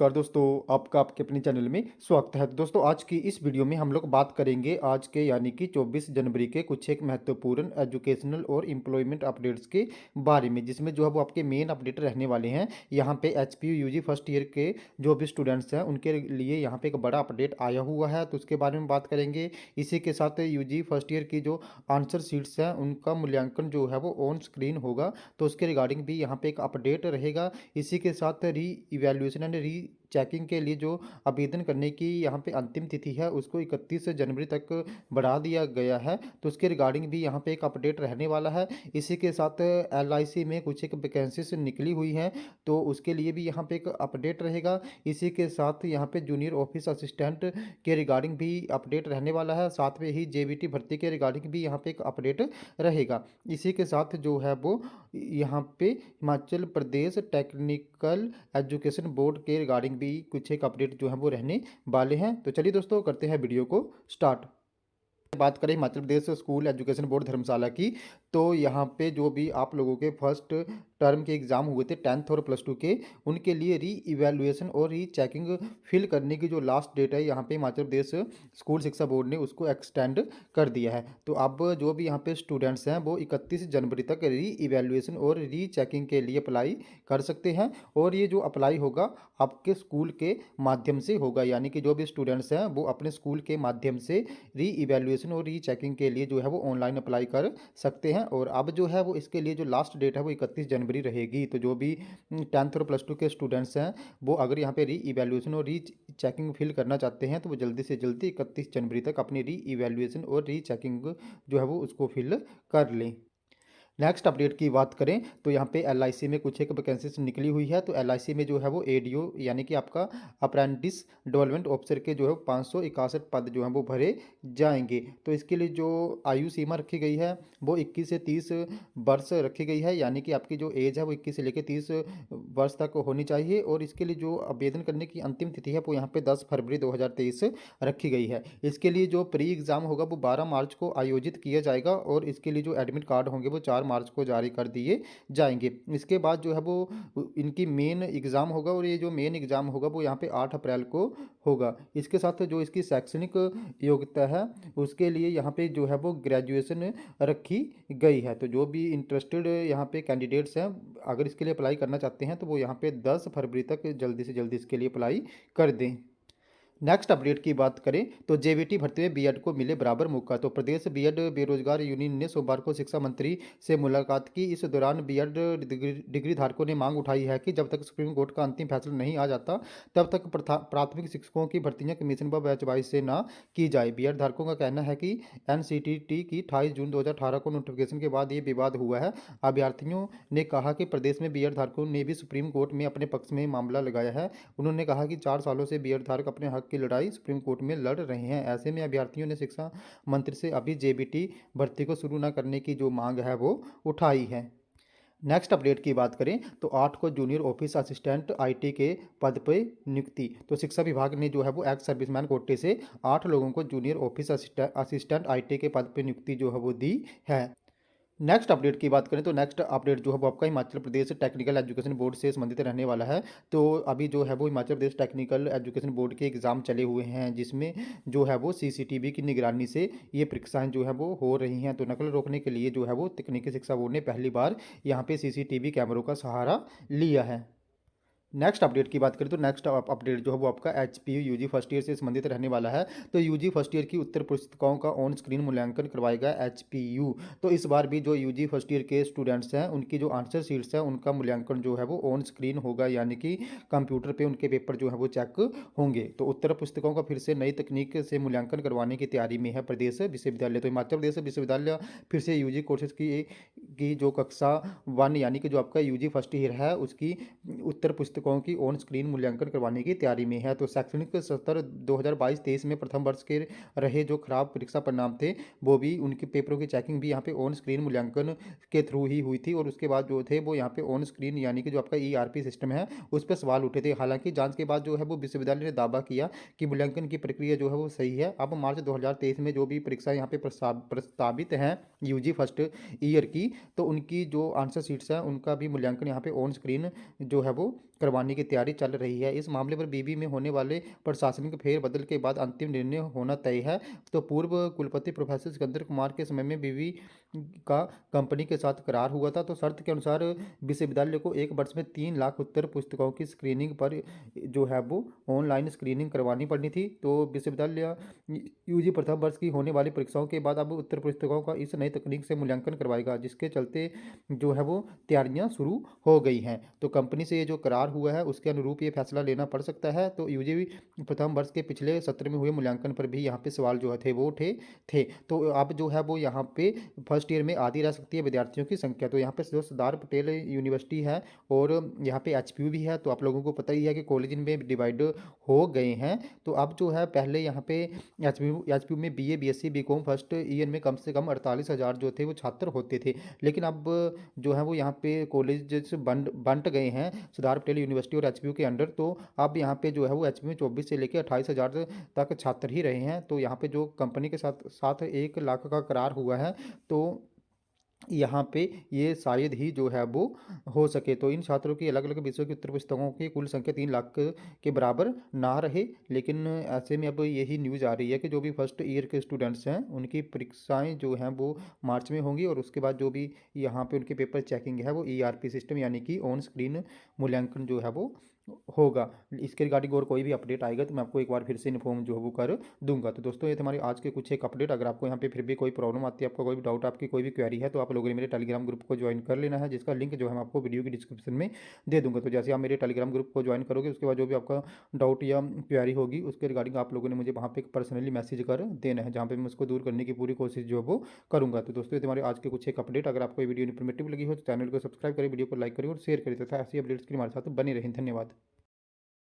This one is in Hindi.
नमस्कार दोस्तों, आपका आपके अपने चैनल में स्वागत है। तो दोस्तों आज की इस वीडियो में हम लोग बात करेंगे आज के यानी कि 24 जनवरी के कुछ एक महत्वपूर्ण एजुकेशनल और एम्प्लॉयमेंट अपडेट्स के बारे में, जिसमें जो है वो आपके मेन अपडेट रहने वाले हैं। यहाँ पे एचपीयू यूजी फर्स्ट ईयर के जो भी स्टूडेंट्स हैं उनके लिए यहाँ पे एक बड़ा अपडेट आया हुआ है, तो उसके बारे में बात करेंगे। इसी के साथ यूजी फर्स्ट ईयर की जो आंसर शीट्स हैं उनका मूल्यांकन जो है वो ऑन स्क्रीन होगा, तो उसके रिगार्डिंग भी यहाँ पे एक अपडेट रहेगा। इसी के साथ री इवैल्यूएशन एंड री चेकिंग के लिए जो आवेदन करने की यहाँ पे अंतिम तिथि है उसको 31 जनवरी तक बढ़ा दिया गया है, तो उसके रिगार्डिंग भी यहाँ पे एक अपडेट रहने वाला है। इसी के साथ एलआईसी में कुछ एक वैकेंसीज निकली हुई हैं, तो उसके लिए भी यहाँ पे एक अपडेट रहेगा। इसी के साथ यहाँ पे जूनियर ऑफिस असिस्टेंट के रिगार्डिंग भी अपडेट रहने वाला है, साथ में ही जेबीटी भर्ती के रिगार्डिंग भी यहाँ पे एक अपडेट रहेगा। इसी के साथ जो है वो यहाँ पे Himachal Pradesh technical education board के रिगार्डिंग भी कुछ एक अपडेट जो है वो रहने वाले हैं। तो चलिए दोस्तों करते हैं वीडियो को स्टार्ट। बात करें Himachal Pradesh school education board धर्मशाला की, तो यहाँ पे जो भी आप लोगों के फर्स्ट टर्म के एग्ज़ाम हुए थे 10th और +2 के, उनके लिए री इवैल्यूएशन और री चेकिंग फिल करने की जो लास्ट डेट है यहाँ पे हिमाचल प्रदेश स्कूल शिक्षा बोर्ड ने उसको एक्सटेंड कर दिया है। तो अब जो भी यहाँ पे स्टूडेंट्स हैं वो 31 जनवरी तक री इवैल्यूएशन और री चेकिंग के लिए अप्लाई कर सकते हैं, और ये जो अप्लाई होगा आपके स्कूल के माध्यम से होगा, यानी कि जो भी स्टूडेंट्स हैं वो अपने स्कूल के माध्यम से री इवैल्यूएशन और री चेकिंग के लिए जो है वो ऑनलाइन अप्लाई कर सकते हैं। और अब जो है वो इसके लिए जो लास्ट डेट है वो 31 जनवरी रहेगी। तो जो भी 10th और +2 के स्टूडेंट्स हैं वो अगर यहाँ पे री इवैल्यूएशन और री चेकिंग फिल करना चाहते हैं तो वो जल्दी से जल्दी 31 जनवरी तक अपनी री इवैल्यूएशन और री चेकिंग जो है वो उसको फिल कर लें। नेक्स्ट अपडेट की बात करें तो यहाँ पे एलआईसी में कुछ एक वैकेंसीज निकली हुई है, तो एलआईसी में जो है वो एडीओ यानी कि आपका अप्रेंटिस डेवलपमेंट ऑफिसर के जो है 561 पद जो हैं वो भरे जाएंगे। तो इसके लिए जो आयु सीमा रखी गई है वो 21 से 30 वर्ष रखी गई है, यानी कि आपकी जो एज है वो 21 से लेकर 30 वर्ष तक होनी चाहिए। और इसके लिए जो आवेदन करने की अंतिम तिथि है वो यहाँ पे 10 फरवरी 2023 रखी गई है। इसके लिए जो प्री एग्ज़ाम होगा वो 12 मार्च को आयोजित किया जाएगा, और इसके लिए जो एडमिट कार्ड होंगे वो 4 मार्च को जारी कर दिए जाएंगे। इसके बाद जो है वो इनकी मेन एग्ज़ाम होगा, और ये जो मेन एग्ज़ाम होगा वो यहाँ पे 8 अप्रैल को होगा। इसके साथ जो इसकी शैक्षणिक योग्यता है उसके लिए यहाँ पे जो है वो ग्रेजुएशन रखी गई है। तो जो भी इंटरेस्टेड यहाँ पे कैंडिडेट्स हैं अगर इसके लिए अप्लाई करना चाहते हैं तो वो यहाँ पे 10 फरवरी तक जल्दी से जल्दी इसके लिए अप्लाई कर दें। नेक्स्ट अपडेट की बात करें तो जेबीटी भर्ती में बीएड को मिले बराबर मौका, तो प्रदेश बीएड बेरोजगार यूनियन ने सोमवार को शिक्षा मंत्री से मुलाकात की। इस दौरान बीएड डिग्री धारकों ने मांग उठाई है कि जब तक सुप्रीम कोर्ट का अंतिम फैसला नहीं आ जाता तब तक प्राथमिक शिक्षकों की भर्तियां कमीशन व बैच वाइज से ना की जाए। बीएड धारकों का कहना है कि एनसीटीटी की 28 जून 2018 को नोटिफिकेशन के बाद ये विवाद हुआ है। अभ्यर्थियों ने कहा कि प्रदेश में बीएड धारकों ने भी सुप्रीम कोर्ट में अपने पक्ष में मामला लगाया है। उन्होंने कहा कि 4 सालों से बीएड धारक अपने हक की लड़ाई सुप्रीम कोर्ट में लड़ रहे हैं। ऐसे में अभ्यर्थियों ने शिक्षा मंत्री से अभी जेबीटी भर्ती को शुरू न करने की जो मांग है वो उठाई है। नेक्स्ट अपडेट की बात करें तो 8 को जूनियर ऑफिस असिस्टेंट आईटी के पद पर नियुक्ति, तो शिक्षा विभाग ने जो है वो एक्स सर्विसमैन कोटे से 8 लोगों को जूनियर ऑफिस असिस्टेंट आईटी के पद पर नियुक्ति जो है वो दी है। नेक्स्ट अपडेट की बात करें तो नेक्स्ट अपडेट जो है वो आपका Himachal Pradesh technical education board से संबंधित रहने वाला है। तो अभी जो है वो Himachal Pradesh technical education board के एग्ज़ाम चले हुए हैं, जिसमें जो है वो सीसीटीवी की निगरानी से ये परीक्षाएं जो है वो हो रही हैं। तो नकल रोकने के लिए जो है वो तकनीकी शिक्षा बोर्ड ने पहली बार यहाँ पे सीसीटीवी कैमरों का सहारा लिया है। नेक्स्ट अपडेट की बात करें तो नेक्स्ट अपडेट जो है वो आपका एचपीयू यूजी फर्स्ट ईयर से संबंधित रहने वाला है। तो यूजी फर्स्ट ईयर की उत्तर पुस्तिकाओं का ऑन स्क्रीन मूल्यांकन करवाएगा एचपीयू। तो इस बार भी जो यूजी फर्स्ट ईयर के स्टूडेंट्स हैं उनकी जो आंसर शीट्स हैं उनका मूल्यांकन जो है वो ऑन स्क्रीन होगा, यानी कि कंप्यूटर पे उनके पेपर जो है वो चेक होंगे। तो उत्तर पुस्तिकाओं का फिर से नई तकनीक से मूल्यांकन करवाने की तैयारी में है प्रदेश विश्वविद्यालय। तो हिमाचल प्रदेश विश्वविद्यालय फिर से यूजी कोर्सेज की जो कक्षा 1 यानी कि जो आपका यूजी फर्स्ट ईयर है उसकी उत्तर पुस्तिकाओं की ऑन स्क्रीन मूल्यांकन करवाने की तैयारी में है। तो शैक्षणिक सत्र 2022-23 में प्रथम वर्ष के रहे जो खराब परीक्षा परिणाम थे वो भी उनके पेपरों की चेकिंग भी यहाँ पे ऑन स्क्रीन मूल्यांकन के थ्रू ही हुई थी, और उसके बाद जो थे वो यहाँ पे ऑन स्क्रीन यानी कि जो आपका ईआरपी सिस्टम है उस पर सवाल उठे थे। हालांकि जांच के बाद जो है वो विश्वविद्यालय ने दावा किया कि मूल्यांकन की प्रक्रिया जो है वो सही है। अब मार्च 2023 में जो भी परीक्षा यहाँ पे प्रस्तावित हैं यूजी फर्स्ट ईयर की, तो उनकी जो आंसर शीट्स हैं उनका भी मूल्यांकन यहाँ पे ऑन स्क्रीन जो है वो करवाने की तैयारी चल रही है। इस मामले पर बीबी में होने वाले प्रशासनिक फेरबदल के बाद अंतिम निर्णय होना तय है। तो पूर्व कुलपति प्रोफेसर सिकंदर कुमार के समय में बीबी का कंपनी के साथ करार हुआ था। तो शर्त के अनुसार विश्वविद्यालय को 1 वर्ष में 3 लाख उत्तर पुस्तिकाओं की स्क्रीनिंग पर जो है वो ऑनलाइन स्क्रीनिंग करवानी पड़नी थी। तो विश्वविद्यालय यूजी प्रथम वर्ष की होने वाली परीक्षाओं के बाद अब उत्तर पुस्तिकाओं का इस नई तकनीक से मूल्यांकन करवाएगा, जिसके चलते जो है वो तैयारियां शुरू हो गई हैं। तो कंपनी से ये जो करार हुआ है उसके अनुरूप ये फैसला लेना पड़ सकता है। तो यूजी प्रथम वर्ष के पिछले सत्र में हुए मूल्यांकन पर भी यहाँ पे सवाल जो थे वो उठे थे। तो अब जो है वो यहाँ पे फर्स्ट ईयर में आधी रह सकती है विद्यार्थियों की संख्या। तो यहाँ पे जो सरदार पटेल यूनिवर्सिटी है और यहाँ पे एचपीयू भी है। तो आप लोगों को पता ही है कि कॉलेज में डिवाइड हो गए हैं। तो अब जो है पहले यहाँ पे एचपीयू में BA BSc BCom first year में कम से कम 48,000 जो थे वो छात्र होते थे। लेकिन अब जो है वो यहाँ पे कॉलेज बंट गए हैं सरदार पटेल यूनिवर्सिटी और एचपीयू के अंडर। तो अब यहाँ पे जो है वो एचपीयू में 24 से लेकर 28,000 तक छात्र ही रहे हैं। तो यहाँ पे जो कंपनी के साथ साथ 1 लाख का करार हुआ है, तो यहाँ पे ये शायद ही जो है वो हो सके। तो इन छात्रों की अलग अलग विषयों की उत्तर पुस्तिकाओं की कुल संख्या 3 लाख के बराबर ना रहे। लेकिन ऐसे में अब यही न्यूज़ आ रही है कि जो भी फर्स्ट ईयर के स्टूडेंट्स हैं उनकी परीक्षाएं जो हैं वो मार्च में होंगी, और उसके बाद जो भी यहाँ पे उनके पेपर चेकिंग है वो ईआरपी सिस्टम यानी कि ऑन स्क्रीन मूल्यांकन जो है वो होगा। इसके रिगार्डिंग और कोई भी अपडेट आएगा तो मैं आपको एक बार फिर से इन्फॉर्म जो है वो कर दूंगा। तो दोस्तों ये थे हमारे आज के कुछ एक अपडेट। अगर आपको यहाँ पे फिर भी कोई प्रॉब्लम आती है, आपका कोई भी डाउट, आपकी कोई भी क्वेरी है, तो आप लोगों ने मेरे टेलीग्राम ग्रुप को ज्वाइन कर लेना है, जिसका लिंक जो है मैं आपको वीडियो की डिस्क्रिप्शन में दे दूंगा। तो जैसे आप मेरे टेलीग्राम ग्रुप को ज्वाइन करोगे उसके बाद जो भी आपका डाउट या क्वेरी होगी उसके रिगार्डिंग आप लोगों ने मुझे वहाँ पे पर्सनली मैसेज कर देना है, जहाँ पे मैं उसको दूर करने की पूरी कोशिश जो है वो करूँगा। तो दोस्तों ये थे हमारे आज के कुछ एक अपडेट। अगर आपको ये वीडियो इन्फॉर्मेटिव लगी हो तो चैनल को सब्सक्राइब करें, वीडियो को लाइक करें और शेयर करें तथा ऐसी अपडेट्स के लिए हमारे साथ बने रहें। धन्यवाद।